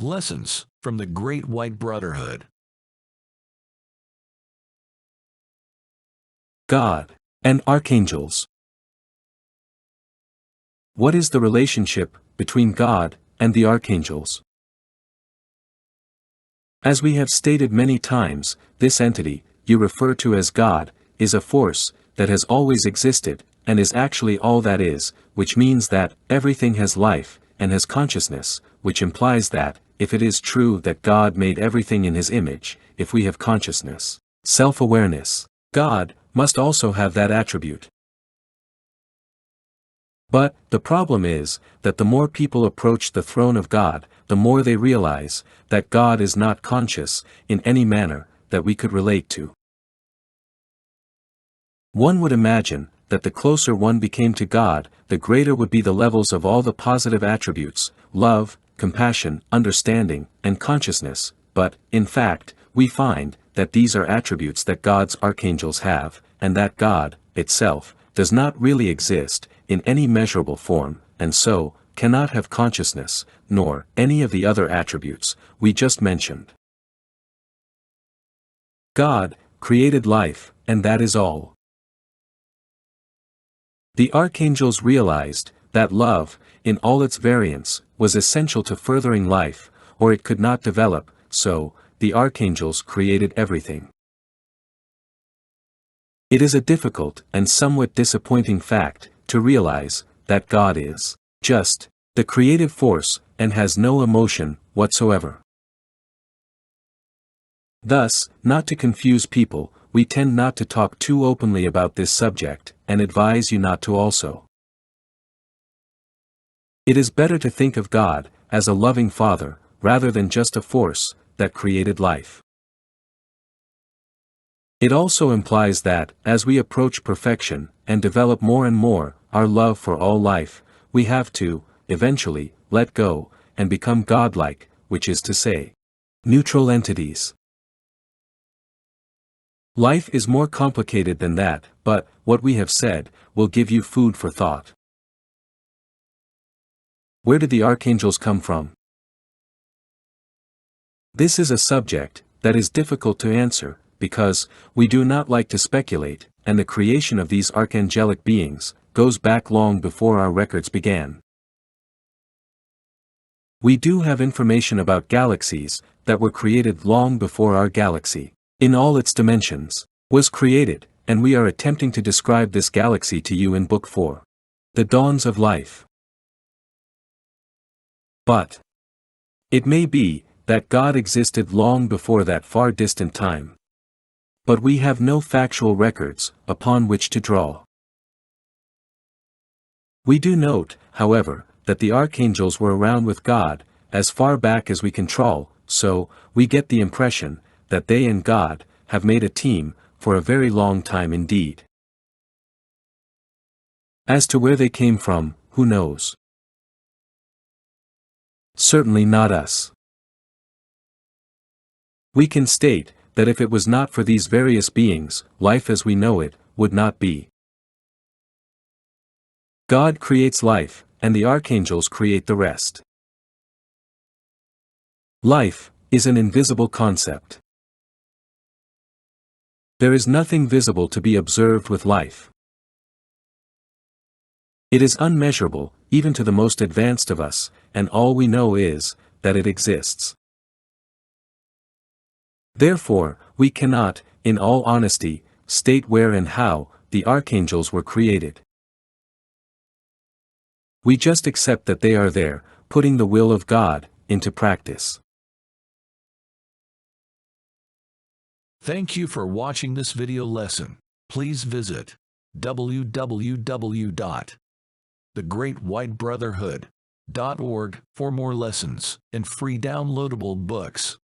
Lessons from the Great White Brotherhood. God and Archangels. What is the relationship between God and the Archangels? As we have stated many times, this entity, you refer to as God, is a force that has always existed, and is actually all that is, which means that everything has life, and has consciousness, which implies that, if it is true that God made everything in His image, if we have consciousness, self-awareness, God must also have that attribute. But, the problem is, that the more people approach the throne of God, the more they realize, that God is not conscious, in any manner, that we could relate to. One would imagine, that the closer one became to God, the greater would be the levels of all the positive attributes, love, compassion, understanding, and consciousness, but, in fact, we find, that these are attributes that God's archangels have, and that God, itself, does not really exist, in any measurable form, and so, cannot have consciousness, nor any of the other attributes we just mentioned. God created life, and that is all. The archangels realized that love, in all its variants, was essential to furthering life, or it could not develop, so, the archangels created everything. It is a difficult and somewhat disappointing fact to realize that God is just the creative force and has no emotion whatsoever. Thus, not to confuse people, we tend not to talk too openly about this subject, and advise you not to also. It is better to think of God as a loving Father, rather than just a force that created life. It also implies that, as we approach perfection, and develop more and more our love for all life, we have to, eventually, let go, and become godlike, which is to say, neutral entities. Life is more complicated than that, but, what we have said, will give you food for thought. Where did the archangels come from? This is a subject that is difficult to answer, because we do not like to speculate, and the creation of these archangelic beings goes back long before our records began. We do have information about galaxies that were created long before our galaxy, in all its dimensions, was created, and we are attempting to describe this galaxy to you in Book 4. The Dawns of Life. But it may be that God existed long before that far distant time. But we have no factual records upon which to draw. We do note, however, that the archangels were around with God, as far back as we can trawl, so, we get the impression, that they and God have made a team, for a very long time indeed. As to where they came from, who knows? Certainly not us. We can state, that if it was not for these various beings, life as we know it, would not be. God creates life, and the archangels create the rest. Life is an invisible concept. There is nothing visible to be observed with life. It is unmeasurable, even to the most advanced of us, and all we know is, that it exists. Therefore, we cannot, in all honesty, state where and how the archangels were created. We just accept that they are there, putting the will of God into practice. Thank you for watching this video lesson. Please visit www.thegreatwhitebrotherhood.org for more lessons and free downloadable books.